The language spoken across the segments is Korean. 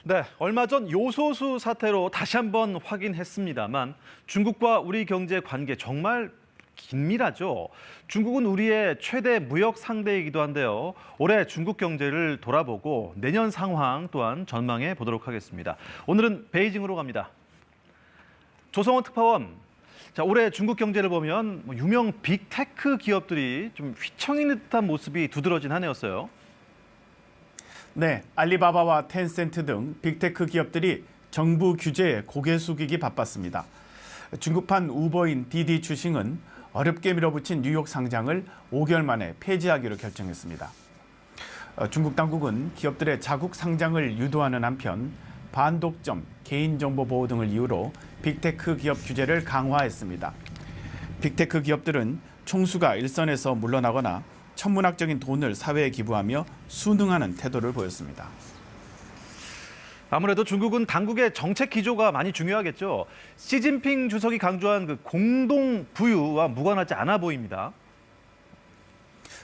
네, 얼마 전 요소수 사태로 다시 한번 확인했습니다만 중국과 우리 경제 관계 정말 긴밀하죠. 중국은 우리의 최대 무역 상대이기도 한데요. 올해 중국 경제를 돌아보고 내년 상황 또한 전망해 보도록 하겠습니다. 오늘은 베이징으로 갑니다. 조성원 특파원, 올해 중국 경제를 보면 유명 빅테크 기업들이 좀 휘청이는 듯한 모습이 두드러진 한 해였어요. 네, 알리바바와 텐센트 등 빅테크 기업들이 정부 규제에 고개 숙이기 바빴습니다. 중국판 우버인 디디 추싱은 어렵게 밀어붙인 뉴욕 상장을 5개월 만에 폐지하기로 결정했습니다. 중국 당국은 기업들의 자국 상장을 유도하는 한편 반독점, 개인정보 보호 등을 이유로 빅테크 기업 규제를 강화했습니다. 빅테크 기업들은 총수가 일선에서 물러나거나 천문학적인 돈을 사회에 기부하며 순응하는 태도를 보였습니다. 아무래도 중국은 당국의 정책 기조가 많이 중요하겠죠. 시진핑 주석이 강조한 그 공동 부유와 무관하지 않아 보입니다.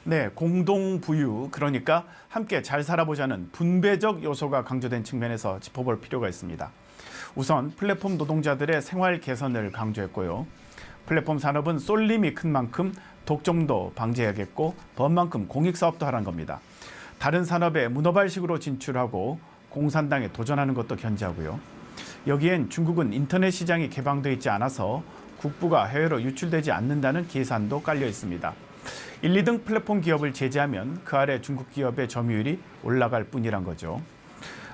네, 공동 부유, 그러니까 함께 잘 살아보자는 분배적 요소가 강조된 측면에서 짚어볼 필요가 있습니다. 우선 플랫폼 노동자들의 생활 개선을 강조했고요. 플랫폼 산업은 쏠림이 큰 만큼 독점도 방지해야겠고 번만큼 공익사업도 하라는 겁니다. 다른 산업에 문어발식으로 진출하고 공산당에 도전하는 것도 견제하고요. 여기엔 중국은 인터넷 시장이 개방돼 있지 않아서 국부가 해외로 유출되지 않는다는 계산도 깔려 있습니다. 1, 2등 플랫폼 기업을 제재하면 그 아래 중국 기업의 점유율이 올라갈 뿐이란 거죠.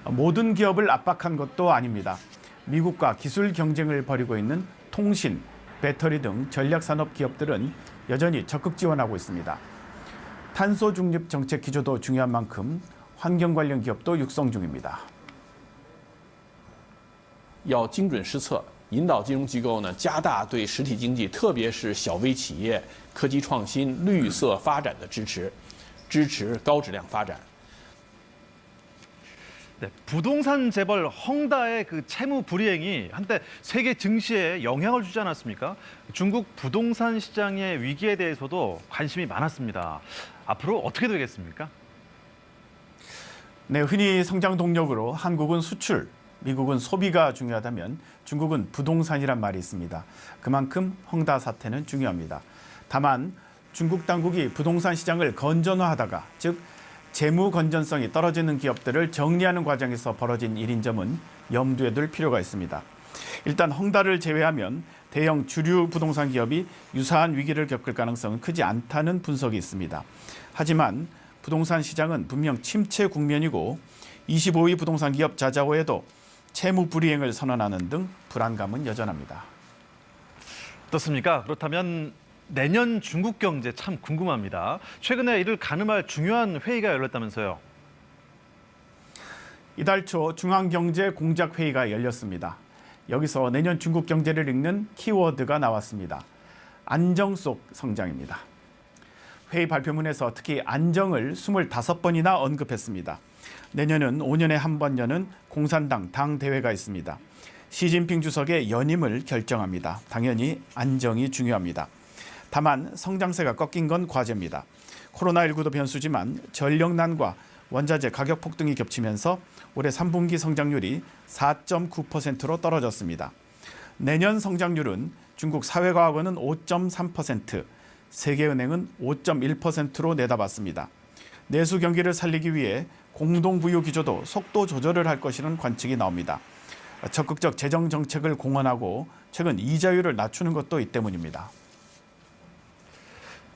모든 기업을 압박한 것도 아닙니다. 미국과 기술 경쟁을 벌이고 있는 통신, 배터리 등 전략산업 기업들은 여전히 적극 지원하고 있습니다. 탄소 중립 정책 기조도 중요한 만큼 환경 관련 기업도 육성 중입니다. 要精准施策，引导金融机构呢加大对实体经济，特别是小微企业科技创新、绿色发展的支持，支持高质量发展。 네, 부동산 재벌 헝다의 그 채무 불이행이 한때 세계 증시에 영향을 주지 않았습니까? 중국 부동산 시장의 위기에 대해서도 관심이 많았습니다. 앞으로 어떻게 되겠습니까? 네, 흔히 성장 동력으로 한국은 수출, 미국은 소비가 중요하다면 중국은 부동산이란 말이 있습니다. 그만큼 헝다 사태는 중요합니다. 다만 중국 당국이 부동산 시장을 건전화하다가 즉 재무 건전성이 떨어지는 기업들을 정리하는 과정에서 벌어진 일인 점은 염두에 둘 필요가 있습니다. 일단 헝다를 제외하면 대형 주류 부동산 기업이 유사한 위기를 겪을 가능성은 크지 않다는 분석이 있습니다. 하지만 부동산 시장은 분명 침체 국면이고 25위 부동산 기업 자자오에도 채무 불이행을 선언하는 등 불안감은 여전합니다. 어떻습니까? 그렇다면 내년 중국 경제 참 궁금합니다. 최근에 이를 가늠할 중요한 회의가 열렸다면서요. 이달 초 중앙경제공작회의가 열렸습니다. 여기서 내년 중국 경제를 읽는 키워드가 나왔습니다. 안정 속 성장입니다. 회의 발표문에서 특히 안정을 25번이나 언급했습니다. 내년은 5년에 한 번 여는 공산당 당대회가 있습니다. 시진핑 주석의 연임을 결정합니다. 당연히 안정이 중요합니다. 다만 성장세가 꺾인 건 과제입니다. 코로나19도 변수지만 전력난과 원자재 가격 폭등이 겹치면서 올해 3분기 성장률이 4.9%로 떨어졌습니다. 내년 성장률은 중국 사회과학원은 5.3%, 세계은행은 5.1%로 내다봤습니다. 내수 경기를 살리기 위해 공동부유 기조도 속도 조절을 할 것이라는 관측이 나옵니다. 적극적 재정 정책을 공언하고 최근 이자율을 낮추는 것도 이 때문입니다.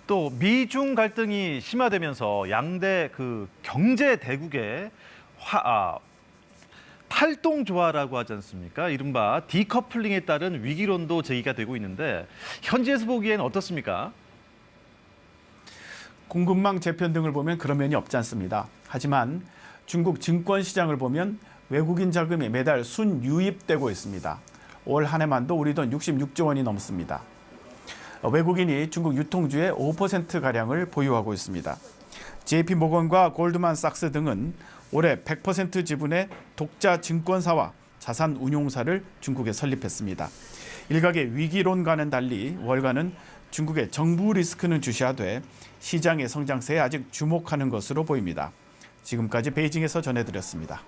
또 미중 갈등이 심화되면서 양대 그 경제 대국의 탈동 조화라고 하지 않습니까? 이른바 디커플링에 따른 위기론도 제기가 되고 있는데 현지에서 보기엔 어떻습니까? 공급망 재편 등을 보면 그런 면이 없지 않습니다. 하지만 중국 증권 시장을 보면 외국인 자금이 매달 순유입되고 있습니다. 올 한 해만도 우리 돈 66조 원이 넘습니다. 외국인이 중국 유통주의 5%가량을 보유하고 있습니다. JP모건과 골드만삭스 등은 올해 100% 지분의 독자 증권사와 자산 운용사를 중국에 설립했습니다. 일각의 위기론과는 달리 월가는 중국의 정부 리스크는 주시하되 시장의 성장세에 아직 주목하는 것으로 보입니다. 지금까지 베이징에서 전해드렸습니다.